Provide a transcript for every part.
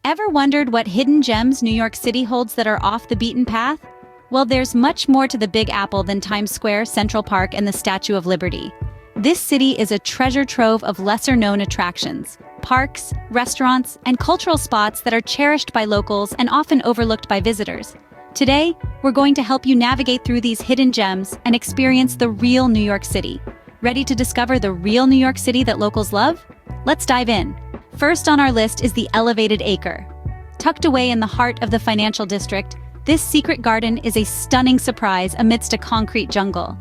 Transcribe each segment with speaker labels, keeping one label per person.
Speaker 1: Ever wondered what hidden gems New York City holds that are off the beaten path? Well, there's much more to the Big Apple than Times Square, Central Park, and the Statue of Liberty. This city is a treasure trove of lesser-known attractions, parks, restaurants, and cultural spots that are cherished by locals and often overlooked by visitors. Today, we're going to help you navigate through these hidden gems and experience the real New York City. Ready to discover the real New York City that locals love? Let's dive in. First on our list is the elevated Acre. Tucked away in the heart of the financial district, this secret garden is a stunning surprise amidst a concrete jungle.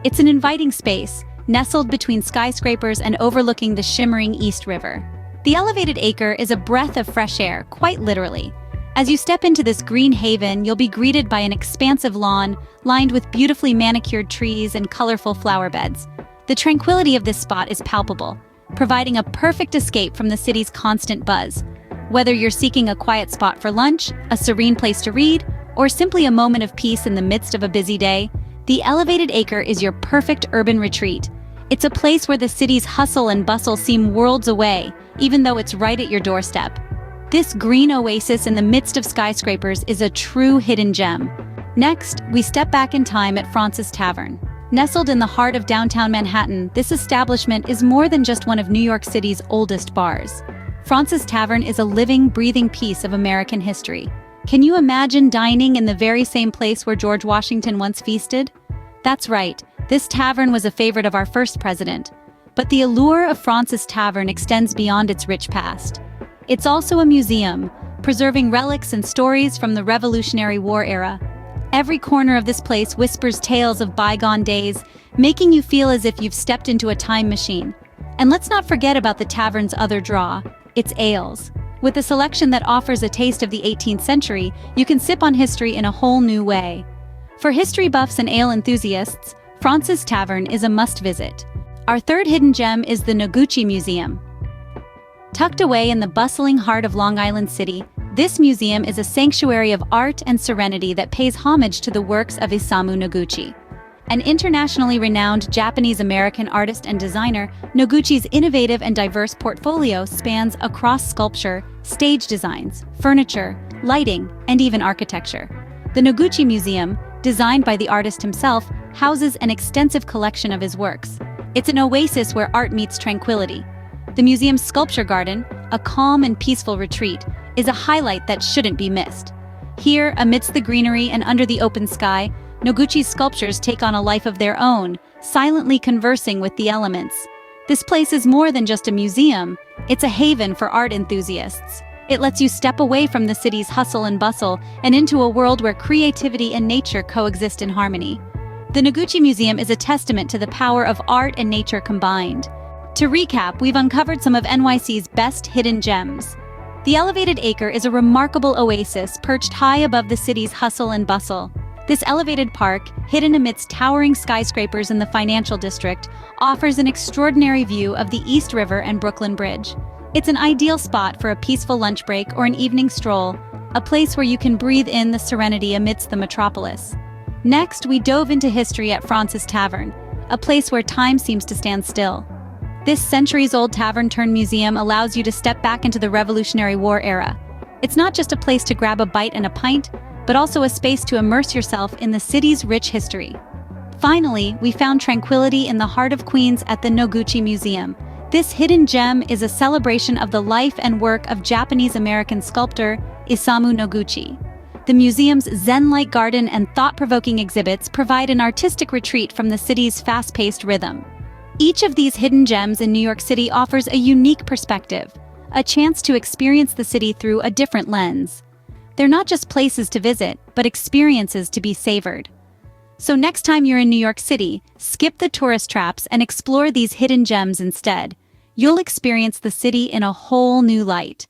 Speaker 1: It's an inviting space, nestled between skyscrapers and overlooking the shimmering East River. The elevated Acre is a breath of fresh air, quite literally. As you step into this green haven, you'll be greeted by an expansive lawn lined with beautifully manicured trees and colorful flower beds. The tranquility of this spot is palpable, providing a perfect escape from the city's constant buzz. Whether you're seeking a quiet spot for lunch, a serene place to read, or simply a moment of peace in the midst of a busy day, the elevated Acre is your perfect urban retreat. It's a place where the city's hustle and bustle seem worlds away, even though it's right at your doorstep. This green oasis in the midst of skyscrapers is a true hidden gem. Next, we step back in time at Fraunces Tavern. Nestled in the heart of downtown Manhattan, this establishment is more than just one of New York City's oldest bars. Fraunces Tavern is a living, breathing piece of American history. Can you imagine dining in the very same place where George Washington once feasted? That's right, this tavern was a favorite of our first president. But the allure of Fraunces Tavern extends beyond its rich past. It's also a museum, preserving relics and stories from the Revolutionary War era. Every corner of this place whispers tales of bygone days, making you feel as if you've stepped into a time machine. And let's not forget about the tavern's other draw, its ales. With a selection that offers a taste of the 18th century, you can sip on history in a whole new way. For history buffs and ale enthusiasts, Fraunces Tavern is a must-visit. Our third hidden gem is the Noguchi Museum. Tucked away in the bustling heart of Long Island City, this museum is a sanctuary of art and serenity that pays homage to the works of Isamu Noguchi. An internationally renowned Japanese-American artist and designer, Noguchi's innovative and diverse portfolio spans across sculpture, stage designs, furniture, lighting, and even architecture. The Noguchi Museum, designed by the artist himself, houses an extensive collection of his works. It's an oasis where art meets tranquility. The museum's sculpture garden, a calm and peaceful retreat, is a highlight that shouldn't be missed. Here, amidst the greenery and under the open sky, Noguchi's sculptures take on a life of their own, silently conversing with the elements. This place is more than just a museum, it's a haven for art enthusiasts. It lets you step away from the city's hustle and bustle and into a world where creativity and nature coexist in harmony. The Noguchi Museum is a testament to the power of art and nature combined. To recap, we've uncovered some of NYC's best hidden gems. The elevated Acre is a remarkable oasis perched high above the city's hustle and bustle. This elevated park, hidden amidst towering skyscrapers in the financial district, offers an extraordinary view of the East River and Brooklyn Bridge. It's an ideal spot for a peaceful lunch break or an evening stroll, a place where you can breathe in the serenity amidst the metropolis. Next, we dove into history at Fraunces Tavern, a place where time seems to stand still. This centuries-old tavern-turned-museum allows you to step back into the Revolutionary War era. It's not just a place to grab a bite and a pint, but also a space to immerse yourself in the city's rich history. Finally, we found tranquility in the heart of Queens at the Noguchi Museum. This hidden gem is a celebration of the life and work of Japanese-American sculptor Isamu Noguchi. The museum's zen-like garden and thought-provoking exhibits provide an artistic retreat from the city's fast-paced rhythm. Each of these hidden gems in New York City offers a unique perspective, a chance to experience the city through a different lens. They're not just places to visit, but experiences to be savored. So next time you're in New York City, skip the tourist traps and explore these hidden gems instead. You'll experience the city in a whole new light.